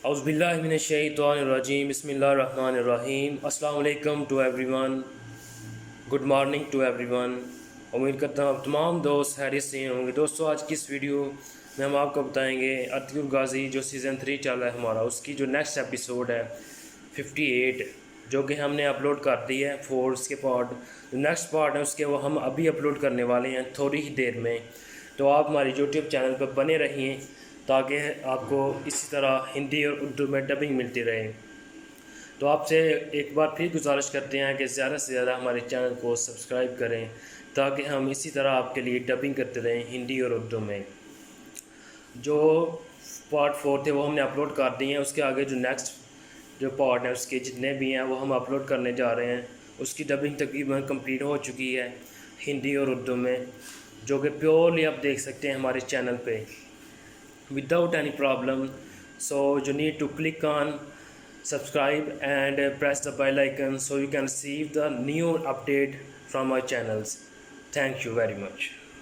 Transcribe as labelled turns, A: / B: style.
A: اعوذ باللہ من الشیطان الرجیم بسم اللہ الرحمن الرحیم. السلام علیکم to everyone. Good morning to everyone. امید کرتا ہوں تمام دوست خیریت سے ہوں گے. دوستو آج کی اس ویڈیو میں ہم آپ کو بتائیں گے عتیق الغازی جو سیزن 3 چل رہا ہے ہمارا، اس کی جو نیکسٹ ایپیسوڈ ہے 58 جو کہ ہم نے اپلوڈ کر دی ہے 4. اس کے پارٹ جو نیکسٹ پارٹ ہے اس کے وہ ہم ابھی اپلوڈ کرنے والے ہیں تھوڑی ہی دیر میں. تو آپ ہماری یوٹیوب چینل پر بنے رہیے تاکہ آپ کو اسی طرح ہندی اور اردو میں ڈبنگ ملتی رہے. تو آپ سے ایک بار پھر گزارش کرتے ہیں کہ زیادہ سے زیادہ ہمارے چینل کو سبسکرائب کریں تاکہ ہم اسی طرح آپ کے لیے ڈبنگ کرتے رہیں ہندی اور اردو میں. جو پارٹ 4 تھے وہ ہم نے اپلوڈ کر دیے ہیں. اس کے آگے جو نیکسٹ جو پارٹ ہیں اس کے جتنے بھی ہیں وہ ہم اپلوڈ کرنے جا رہے ہیں. اس کی ڈبنگ تقریباً کمپلیٹ ہو چکی ہے ہندی اور اردو میں، جو کہ پیورلی آپ دیکھ سکتے ہیں ہمارے چینل پہ without any problem. So you need to click on subscribe and press the bell icon so you can receive the new update from our channels. Thank you very much.